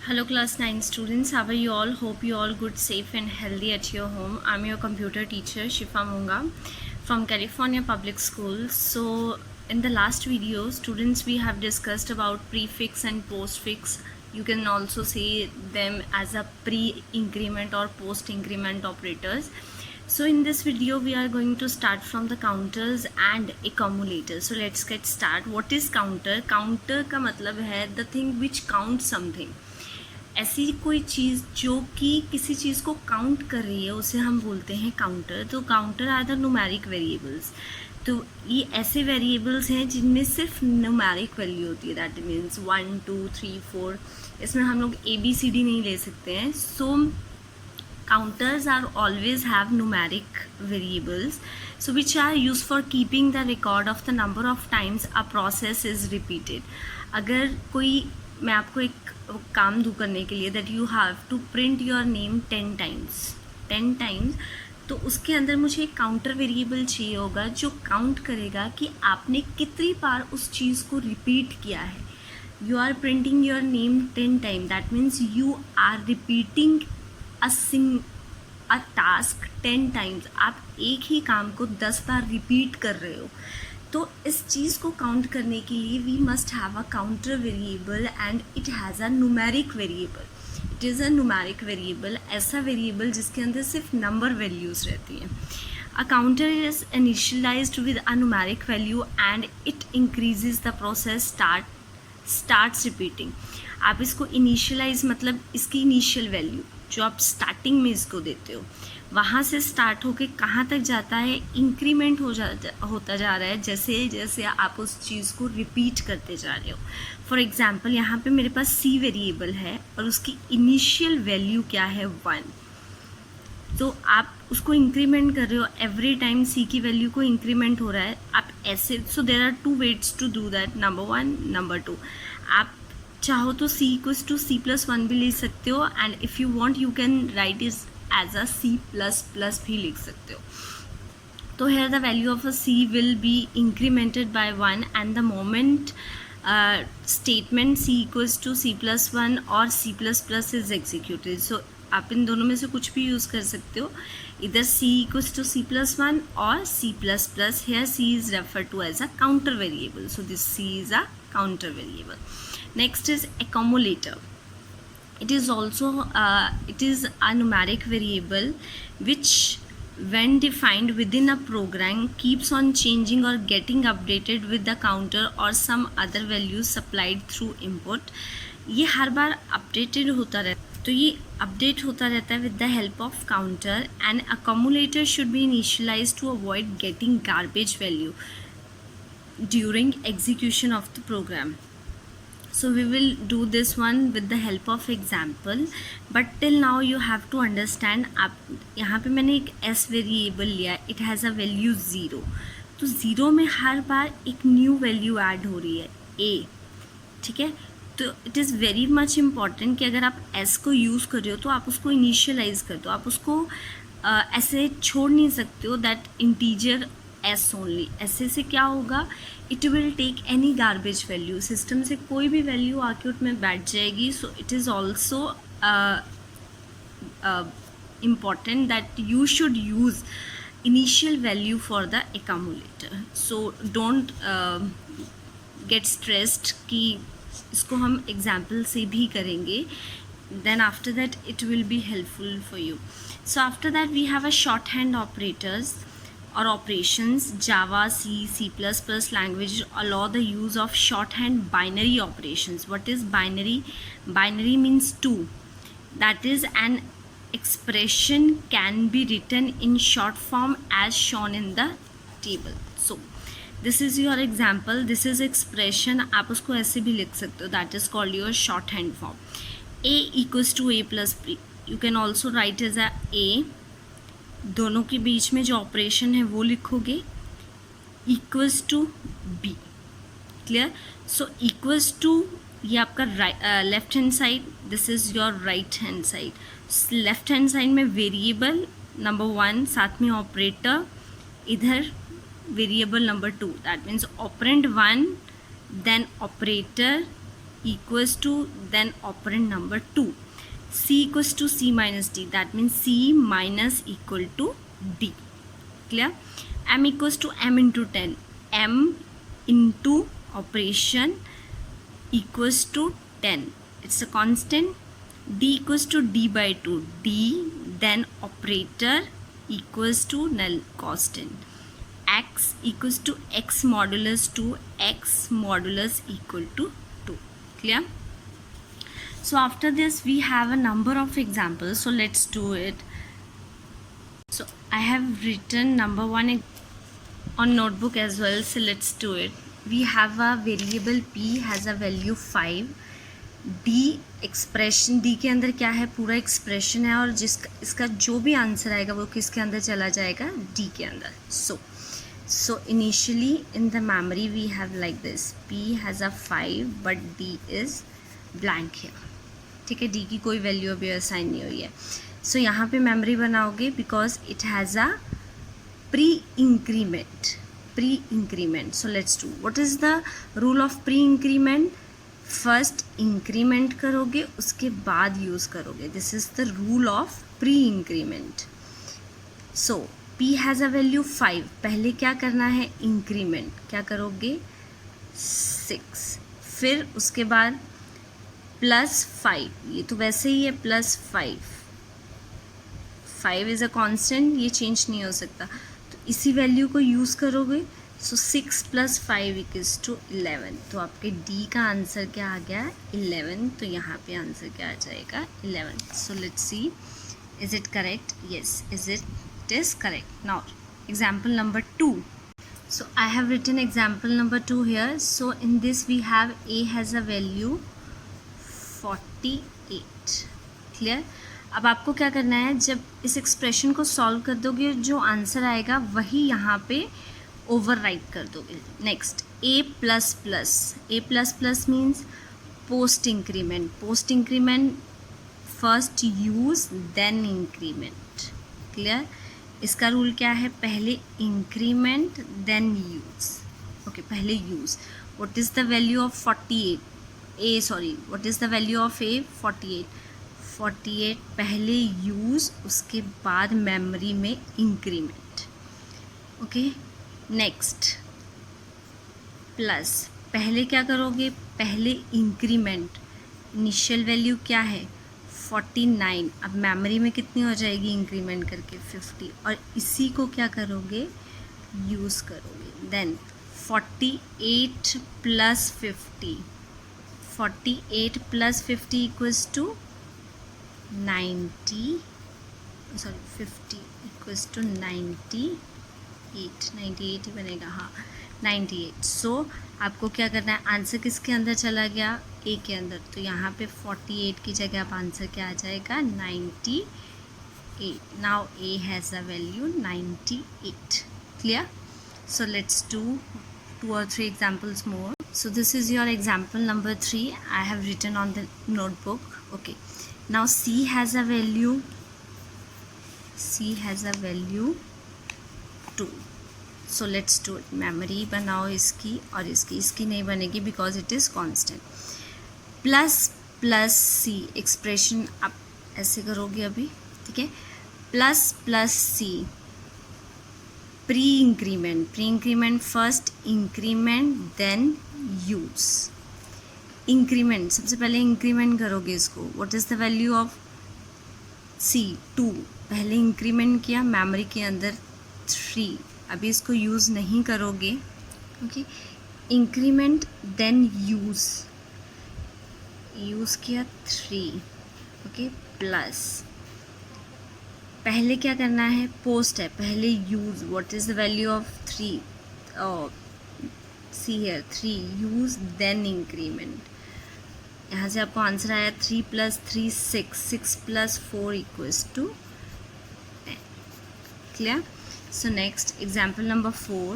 Hello class 9 students, how are you all? Hope you all good, safe and healthy at your home. I'm your computer teacher Shifa Munga from California Public Schools. So in the last video students we have discussed about prefix and postfix. You can also say them as a pre-increment or post-increment operators. So in this video we are going to start from the counters and accumulators. So let's get start. What is counter? Counter का मतलब है the thing which counts something. ऐसी कोई चीज़ जो कि किसी चीज़ को count कर रही है उसे हम बोलते हैं काउंटर. तो counter are the numeric variables. तो ये ऐसे वेरिएबल्स हैं जिनमें सिर्फ न्यूमेरिक वैल्यू होती है. That means 1 2 3 4. इसमें हम लोग ABCD नहीं ले सकते हैं. सो counters are always have numeric variables, so which are used for keeping the record of the number of times a process is repeated. अगर कोई मैं आपको एक काम दूँ करने के लिए that you have to print your name 10 times, तो उसके अंदर मुझे एक काउंटर वेरिएबल चाहिए होगा जो काउंट करेगा कि आपने कितनी बार उस चीज़ को रिपीट किया है. You are printing your name 10 time, that means you are repeating a task 10 times. आप एक ही काम को 10 बार रिपीट कर रहे हो. तो इस चीज़ को काउंट करने के लिए we must have a counter variable and it has a numeric variable. It is a numeric variable, ऐसा वेरिएबल जिसके अंदर सिर्फ नंबर वैल्यूज़ रहती हैं. A counter is initialised with a numeric value and it increases the process starts repeating. आप इसको initialise मतलब इसकी इनिशियल वैल्यू जो आप स्टार्टिंग में इसको देते हो वहाँ से स्टार्ट होके कहाँ तक जाता है, इंक्रीमेंट होता जा रहा है जैसे जैसे आप उस चीज़ को रिपीट करते जा रहे हो. फॉर एग्जांपल यहाँ पे मेरे पास C वेरिएबल है और उसकी इनिशियल वैल्यू क्या है 1. तो आप उसको इंक्रीमेंट कर रहे हो एवरी टाइम C की वैल्यू को इंक्रीमेंट हो रहा है. आप ऐसे so there are 2 ways to do that. Number 1, number 2. आप चाहो तो C इक्वल्स टू C+1 भी ले सकते हो and if you want you can write is as a C++ भी लिख सकते हो. तो here the value of a C will be incremented by 1 and the moment statement C equals to C+1 or C++ is executed. So आप इन दोनों में से कुछ भी यूज़ कर सकते हो, इधर C equals to C+1 और C++. Here C is referred to as a counter variable. So this C is a counter variable. Next is accumulator. It is also it is a numeric variable which when defined within a program keeps on changing or getting updated with the counter or some other values supplied through input. ये हर बार updated होता रहता है. तो ये update होता रहता है with the help of counter and accumulator should be initialized to avoid getting garbage value during execution of the program. So we will do this one with the help of example, but till now you have to understand. आप यहाँ पे मैंने एक S variable लिया, it has a value 0. तो 0 में हर बार एक new value add हो रही है A. ठीक है, तो it is very much important कि अगर आप S को यूज़ कर रहे हो तो आप उसको इनिशियलाइज कर दो. आप उसको ऐसे छोड़ नहीं सकते हो दैट इंटीजर S ओनली. ऐसे से क्या होगा, it will take any garbage value. System से कोई भी वैल्यू आके उसमें बैठ जाएगी. So it is also important that you should use initial value for the accumulator. So don't get stressed कि इसको हम एग्जाम्पल से भी करेंगे. then after that it will be helpful for you. So after that we have a shorthand operators or operations. Java, C, C++ languages allow the use of shorthand binary operations. What is binary? Binary means 2. That is an expression can be written in short form as shown in the table. So this is your example. This is expression. आप उसको ऐसे भी लिख सकते हो. That is called your shorthand form. A equals to A plus B. You can also write as a A. दोनों के बीच में जो ऑपरेशन है वो लिखोगे equals to B. Clear? So equals to ये आपका left hand side, this is your right hand side. Left hand side में वेरिएबल नंबर 1 साथ में ऑपरेटर, इधर variable number 2. That means operand 1 then operator equals to then operand number 2. C equals to C minus D, that means C minus equal to D. Clear? M equals to M into 10. M into operation equals to 10. It's a constant. D equals to D by 2. D then operator equals to null constant. X equals to X modulus 2. X modulus equal to 2. Clear? So after this we have a number of examples. So let's do it. So I have written number 1 on notebook as well. So let's do it. We have a variable p has a value 5. d expression d के अंदर क्या है, पूरा expression है और इसका जो भी आंसर आएगा वो किसके अंदर चला जाएगा, d के अंदर. So initially in the memory we have like this, p has a 5 but d is blank here. ठीक है, d की कोई वैल्यू अभी असाइन नहीं हुई है. सो यहाँ पे मेमोरी बनाओगे because it has a pre increment. So let's do. What is the rule of pre increment? First increment करोगे उसके बाद यूज़ करोगे. This is the rule of pre increment. So p has a value 5. पहले क्या करना है, increment. क्या करोगे, 6. फिर उसके बाद +5. ये तो वैसे ही है +5. 5 इज़ अ कांस्टेंट, ये चेंज नहीं हो सकता. तो इसी वैल्यू को यूज़ करोगे. सो 6 + 5 = 11. तो आपके d का आंसर क्या आ गया, 11. तो यहाँ पे आंसर क्या आ जाएगा, 11. So let's see, is it correct? Yes, it is correct. Now example number 2. So I have written example number 2 here. So in this we have a has a value 48. Clear? अब आपको क्या करना है, जब इस expression को solve कर दोगे जो आंसर आएगा वही यहाँ पे ओवरराइट कर दोगे. Next, a plus plus means post increment. First use then increment. Clear? इसका रूल क्या है, पहले इंक्रीमेंट देन यूज. ओके, पहले use. What is the value of 48? What is the value of a? 48. पहले यूज, उसके बाद मेमोरी में increment. Okay, next plus. पहले क्या करोगे, पहले इंक्रीमेंट. इनिशियल वैल्यू क्या है, 49. अब मेमोरी में कितनी हो जाएगी इंक्रीमेंट करके, 50. और इसी को क्या करोगे, यूज़ करोगे. देन 48 + 50. 48 + 50 = 90. 50 = 98. 98 ही बनेगा, हाँ 98. सो आपको क्या करना है, आंसर किसके अंदर चला गया, a के अंदर. तो यहाँ पे 48 की जगह आप आंसर क्या आ जाएगा, 98. Now a has a value 98. Clear? So let's do 2 or 3 examples more. So this is your example number 3. I have written on the notebook. Okay. Now c has a value 2. So let's do it. Memory बनाओ इसकी और इसकी नहीं बनेगी because it is constant. Plus C expression आप ऐसे करोगे अभी, ठीक है. Plus C pre increment. First increment then use. Increment, सबसे पहले इंक्रीमेंट करोगे इसको. What is the value of C, 2. पहले इंक्रीमेंट किया मेमोरी के अंदर 3. अभी इसको यूज़ नहीं करोगे. ओके, इंक्रीमेंट देन यूज़ किया 3. Okay, plus. पहले क्या करना है, पोस्ट है, पहले use. What is the value of 3? See here 3. Use then increment. यहाँ से आपको आंसर आया 3 + 3 6. 6 + 4 = 10. Clear? So next, example number 4.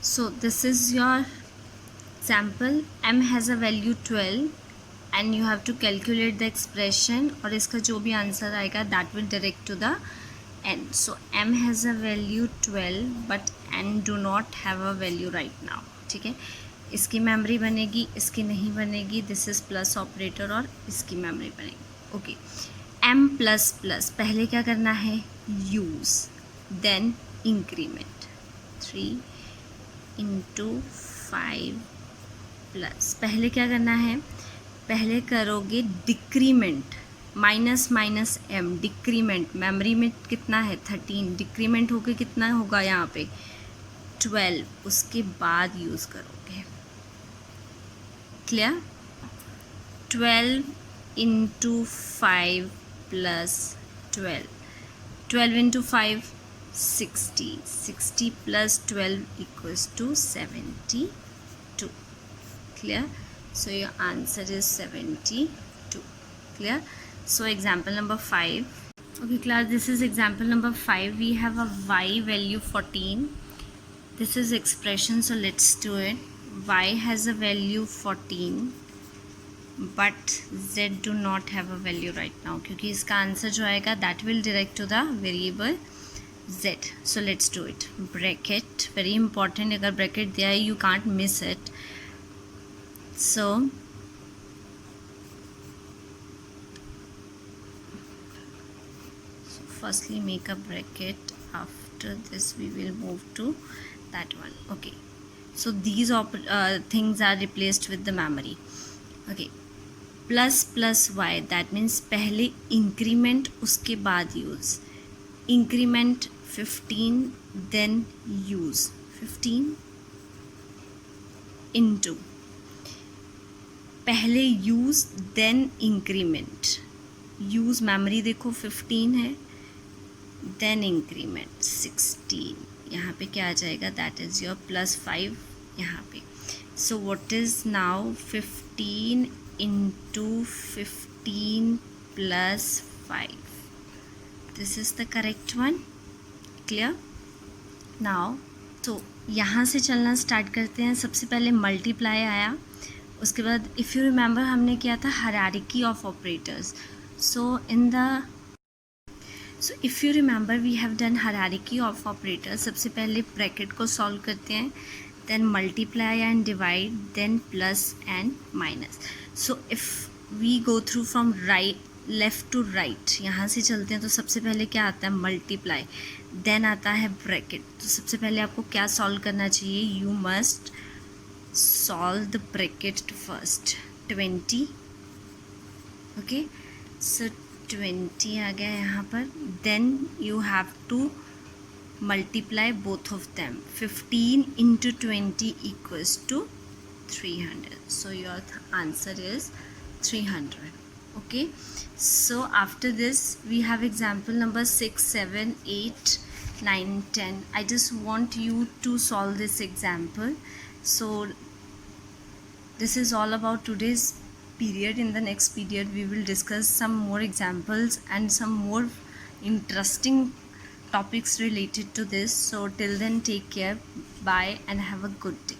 So this is your example. M has a value 12 and you have to calculate the expression. और इसका जो भी answer आएगा that will direct to the n. So m has a value 12 but n do not have a value right now. ठीक है, इसकी memory बनेगी, इसकी नहीं बनेगी. दिस इज प्लस ऑपरेटर और इसकी मेमोरी बनेगी. ओके, m प्लस प्लस पहले क्या करना है, use, then increment. 3 into 5 plus पहले क्या करना है, पहले करोगे decrement, minus minus m, decrement. Memory में कितना है 13, डिक्रीमेंट होके कितना होगा यहाँ पे 12, उसके बाद यूज़ करोगे. Clear. 12 into 5 plus 12 into 5 60, 60 plus 12 equals to 72. Clear? So your answer is 72. Clear? So example number 5. Okay class, this is example number 5. We have a y value 14. This is expression, so let's do it. Y has a value 14 but z do not have a value right now, क्योंकि इसका answer जो आएगा that will direct to the variable z. So let's do it. Bracket, very important. अगर bracket दिया है you can't miss it. So firstly make a bracket, after this we will move to that one. Okay, so these things are replaced with the memory. Okay, plus plus y, that means पहले increment उसके बाद use. Increment 15 then use 15 into पहले use then increment. Use memory देखो 15 है, then increment 16. यहाँ पे क्या आ जाएगा, दैट इज़ योर प्लस 5 यहाँ पे. So what is now 15 into 15 plus 5. This is the correct one. Clear. Now तो यहाँ से चलना स्टार्ट करते हैं. सबसे पहले मल्टीप्लाई आया, उसके बाद इफ़ यू रिमेंबर हमने किया था hierarchy of operators. So if you remember we have done hierarchy of operators. सबसे पहले ब्रैकेट को सॉल्व करते हैं, then multiply and divide, then plus and minus. So if we go through from left to right, यहाँ से चलते हैं तो सबसे पहले क्या आता है, मल्टीप्लाई, देन आता है ब्रैकेट. तो सबसे पहले आपको क्या सॉल्व करना चाहिए, you must solve the bracket first. 20. okay, so 20 आ गया यहाँ पर. then you have to multiply both of them. 15 into 20 equals to 300. so your answer is 300. okay, so after this we have example number 6, 7, 8, 9, 10. I just want you to solve this example. So this is all about today's period. In the next period we will discuss some more examples and some more interesting topics related to this. So till then, take care, bye and have a good day.